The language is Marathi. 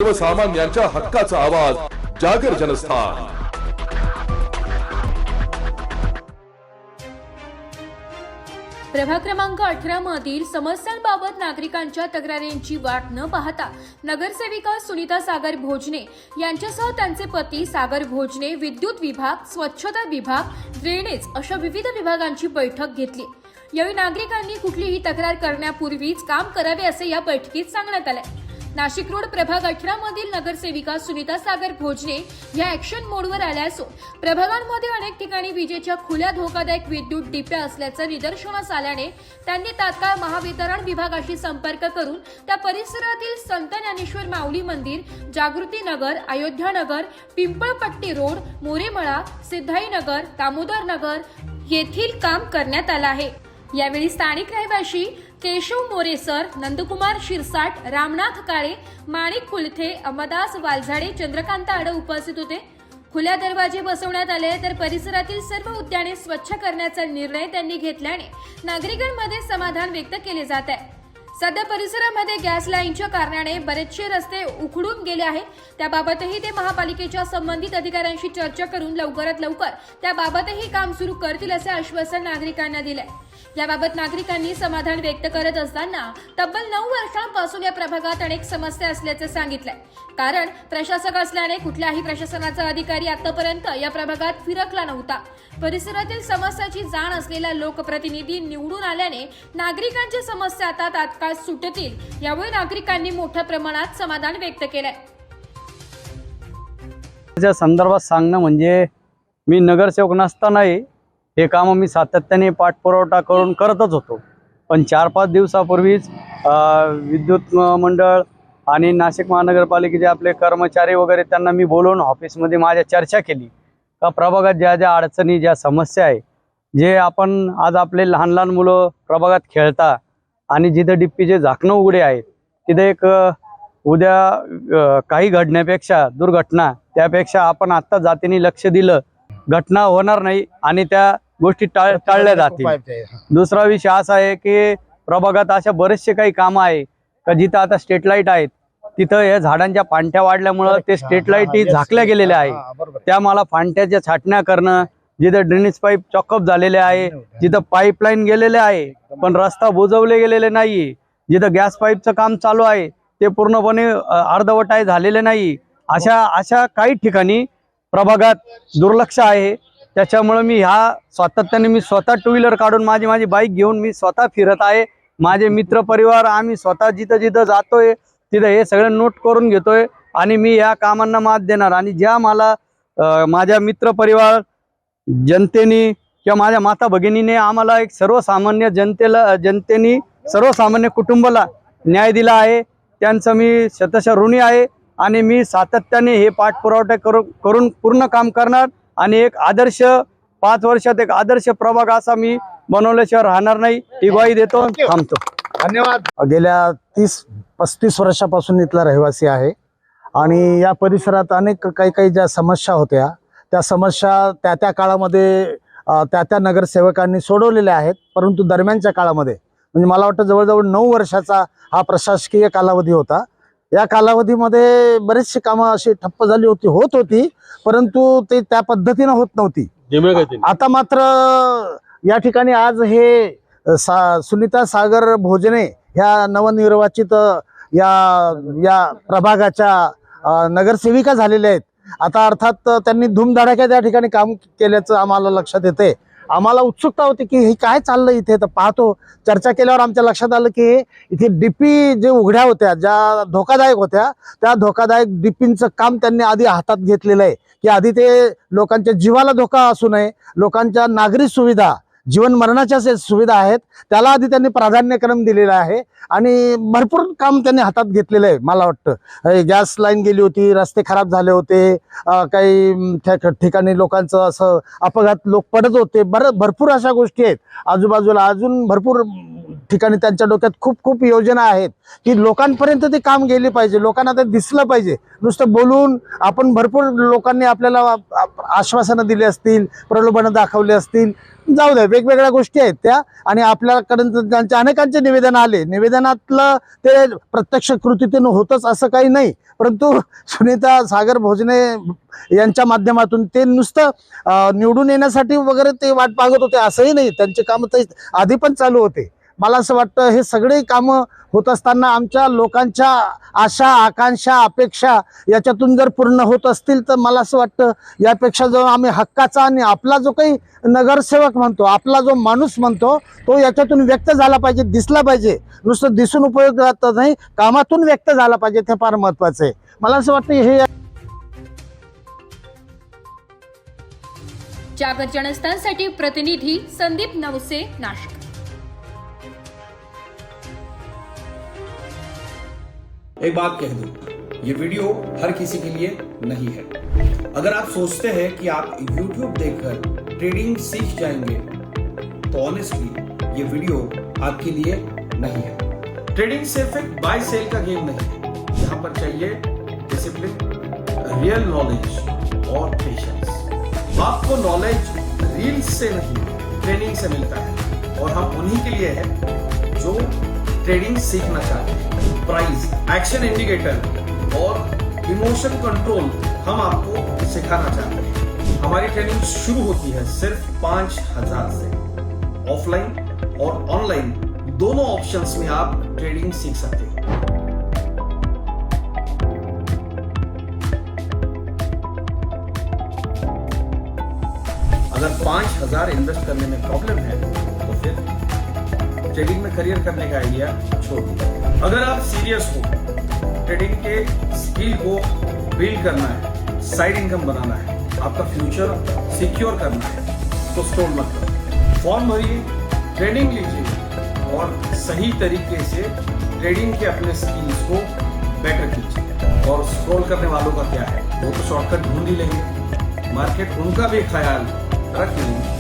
सर्वसामान्यांच्या हक्काचा आवाज जागर जनस्थान। प्रभाग क्रमांक 18 मधील समस्यांबाबत नागरिकांच्या तक्रारींची वाट न पाहता नगरसेविका सुनीता सागर भोजने यांच्यासह त्यांचे पती सागर भोजने विद्युत विभाग, स्वच्छता विभाग, ड्रेनेज अशा विविध विभागांची बैठक घेतली। यावेळी नागरिकांनी कुठलीही तक्रार करण्यापूर्वीच काम करावे असे या बैठकीत सांगण्यात आले। नाशिक रोड प्रभाग 18 मधील नगरसेविका सुनीता सागर भोजने या ऍक्शन मोडवर आल्या असून प्रभागांमध्ये अनेक ठिकाणी विजेच्या खुल्या धोकादायक विद्युत डिप्या असल्याचं निदर्शनास आल्याने त्यांनी तात्काळ महावितरण विभागाशी संपर्क करून त्या परिसरातील संत ज्ञानेश्वर माऊली मंदिर, जागृती नगर, अयोध्या नगर, पिंपळपट्टी रोड, मोरेमळा, सिद्धाई नगर, दामोदर नगर येथील काम करण्यात आलं आहे। यावेळी स्थानिक रहिवासी केशव मोरेसर, नंदकुमार शिरसाट, रामनाथ काळे, माणिक कुलथे, अमदास वालझाडे, चंद्रकांत आडे उपस्थित होते। खुल्या दरवाजे बसवण्यात आले तर परिसरातील सर्व उद्याने स्वच्छ करण्याचा निर्णय त्यांनी घेतल्याने नागरिकांमध्ये समाधान व्यक्त केले जात आहे। सध्या परिसरामध्ये गॅस लाईनच्या कारणाने बरेचसे रस्ते उखडून गेले आहेत। त्याबाबतही ते महापालिकेच्या संबंधित अधिकाऱ्यांशी चर्चा करून लवकरात लवकर त्याबाबतही काम सुरू करतील असे आश्वासन नागरिकांना दिले। याबाबत नागरिकांनी समाधान व्यक्त करत असताना तब्बल 9 वर्षांपासून या प्रभागात अनेक समस्या असल्याचे सांगितले। कारण प्रशासक असल्याने कुठल्याही प्रशासनाचा अधिकारी आतापर्यंत या प्रभागात फिरकला नव्हता। परिसरातील समस्याची जाण असलेला लोकप्रतिनिधी निवडून आल्याने नागरिकांच्या समस्या आता तात्काळ सुटतील। यावेळी नागरिकांनी मोठ्या प्रमाणात समाधान व्यक्त केले। त्या संदर्भात सांगणं म्हणजे मी नगरसेवक नसतानाही हे काम मी सातत्याने पाठपुरावा करून करतच होतो, पण 4-5 दिवसापूर्वीच विद्युत मंडळ आणि नाशिक महानगरपालिकेचे आपले कर्मचारी वगैरे त्यांना मी बोलवून ऑफिसमध्ये माझ्या चर्चा केली का प्रभागात ज्या ज्या अडचणी, ज्या समस्या आहे, जे आपण आज आपले लहान लहान मुलं प्रभागात खेळता आणि जिथे डिप्पीचे झाकणं उघडे आहेत तिथे एक उद्या काही घडण्यापेक्षा दुर्घटना त्यापेक्षा आपण आत्ता जातीने लक्ष दिलं घटना होणार नाही आणि त्या गोष्टी टाळल्या जातील। दुसरा विषय असा आहे की प्रभागात अशा बरेचसे काही कामं आहे का जिथं आता स्ट्रीट लाईट आहेत तिथं हे झाडांच्या फांट्या वाढल्यामुळं ते स्ट्रीट लाईट झाकल्या गेलेल्या आहे। त्या मला फांट्याच्या छाटण्या करणं, जिथं ड्रेनेज पाईप चॉकअप झालेले आहे, जिथं पाईपलाईन गेलेले आहे पण रस्ता बुजवले गेलेले नाही, जिथं गॅस पाईपचं काम चालू आहे ते पूर्णपणे अर्धवट आहे, झालेले नाही, अशा काही ठिकाणी प्रभागात दुर्लक्ष आहे। त्याच्यामुळे मी ह्या सातत्याने मी स्वतः 2 व्हीलर काढून माझी बाईक घेऊन मी स्वतः फिरत आहे। माझे मित्र परिवार आम्ही स्वतः जिथं जातोय तिथं हे सगळं नोट करून घेतोय आणि मी या कामांना मात देणार। आणि ज्या मला माझ्या मित्र परिवार जनतेने किंवा माझ्या माता भगिनीने आम्हाला एक सर्वसामान्य जनतेने सर्वसामान्य कुटुंबाला न्याय दिला आहे त्यांचं मी शतशः ऋणी आहे। आणि मी सातत्याने हे पाठपुरावा करून पूर्ण काम करणार आणि एक आदर्श 5 वर्षात एक आदर्श प्रभाग असा मी बनवल्याशिवाय राहणार नाही ही ग्वाही देतो। थांबतो। धन्यवाद। गेल्या 30-35 वर्षापासून इथला रहिवासी आहे आणि या परिसरात अनेक काही ज्या समस्या होत्या त्या समस्या त्या काळामध्ये त्या नगरसेवकांनी सोडवलेल्या आहेत। परंतु दरम्यानच्या काळामध्ये म्हणजे मला वाटतं जवळजवळ 9 वर्षाचा हा प्रशासकीय कालावधी होता। या कालावधीमध्ये बरेचशी कामं अशी ठप्प झाली होती परंतु ते त्या पद्धतीने होत नव्हती। आता मात्र या ठिकाणी आज हे सुनीता सागर भोजने ह्या नवनिर्वाचित या प्रभागाच्या नगरसेविका झालेल्या आहेत। आता अर्थात त्यांनी धूमधडाक्यात या ठिकाणी काम केल्याचं आम्हाला लक्षात येते। आम्हाला उत्सुकता होती की हे काय चाललं इथे, तर पाहतो चर्चा केल्यावर आमच्या लक्षात आलं की इथे डिपी जे उघड्या होत्या ज्या धोकादायक होत्या त्या धोकादायक डिपींचं काम त्यांनी आधी हातात घेतलेलं आहे की आधी ते लोकांच्या जीवाला धोका असू नये, लोकांच्या नागरी सुविधा जीवन मरणाच्या सुविधा आहेत त्याला आधी त्यांनी प्राधान्यक्रम दिलेला आहे आणि भरपूर काम त्यांनी हातात घेतलेलं आहे। मला वाटतं गॅस लाईन गेली होती, रस्ते खराब झाले होते, काही ठिकाणी लोकांचं असं अपघात लोक पडत होते, भरपूर अशा गोष्टी आहेत। आजूबाजूला अजून भरपूर ठिकाणी त्यांच्या डोक्यात खूप खूप योजना आहेत की लोकांपर्यंत ते काम गेले पाहिजे, लोकांना ते दिसलं पाहिजे. नुसतं बोलून आपण भरपूर लोकांनी आपल्याला आश्वासनं दिली असतील, प्रलोभनं दाखवले असतील, जाऊ द्या, वेगवेगळ्या गोष्टी आहेत त्या. आणि आपल्याकडे त्यांच्या अनेकांचे निवेदन आले, निवेदनातलं ते प्रत्यक्ष कृतीतून होतच असं काही नाही. परंतु सुनीता सागर भोजने यांच्या माध्यमातून ते नुसतं निवडून येण्यासाठी वगैरे ते वाट पाहत होते असंही नाही, त्यांचे कामं तर आधी पण चालू होते. मला असं वाटतं हे सगळे कामं होत असताना आमच्या लोकांच्या आशा, आकांक्षा, अपेक्षा याच्यातून जर पूर्ण होत असतील तर मला असं वाटतं यापेक्षा जो आम्ही हक्काचा आणि आपला जो काही नगरसेवक म्हणतो, आपला जो माणूस म्हणतो, तो याच्यातून व्यक्त झाला पाहिजे, दिसला पाहिजे. नुसतं दिसून उपयोग नाही, कामातून व्यक्त झाला पाहिजे, ते फार महत्वाचं आहे. मला असं वाटतं हे जागर जनस्थानसाठी प्रतिनिधी संदीप नवसे, नाशिक. एक बात कह दूं, ये वीडियो हर किसी के लिए नहीं है. अगर आप सोचते हैं कि आप YouTube देखकर ट्रेडिंग सीख जाएंगे तो ऑनेस्टली ये वीडियो आपके लिए नहीं है. ट्रेडिंग सिर्फ एक बाय सेल का गेम नहीं है. यहाँ पर चाहिए डिसिप्लिन, रियल नॉलेज और पेशेंस. आपको नॉलेज रील्स से नहीं, ट्रेनिंग से मिलता है और हम उन्हीं के लिए हैं जो ट्रेडिंग सीखना चाहते हैं. प्राइस, एक्शन इंडिकेटर और इमोशन कंट्रोल हम आपको सिखाना चाहते हैं. हमारी ट्रेनिंग शुरू होती है सिर्फ 5,000 से. ऑफलाइन और ऑनलाइन दोनों ऑप्शंस में आप ट्रेडिंग सीख सकते हैं. अगर 5,000 इन्वेस्ट करने में प्रॉब्लम है तो फिर ट्रेडिंग में करियर करने का आइडिया छोड़ दीजिए. अगर आप सीरियस हो, ट्रेडिंग के स्किल को बिल्ड करना है, साइड इनकम बनाना है, आपका फ्यूचर सिक्योर करना है, तो स्क्रॉल मत करो. फॉर्म भरिए, ट्रेनिंग लीजिए और सही तरीके से ट्रेडिंग के अपने स्किल्स को बेटर कीजिए. और स्क्रॉल करने वालों का क्या है, वो तो शॉर्टकट ढूंढ ही लेंगे. मार्केट उनका भी ख्याल रख लेंगे.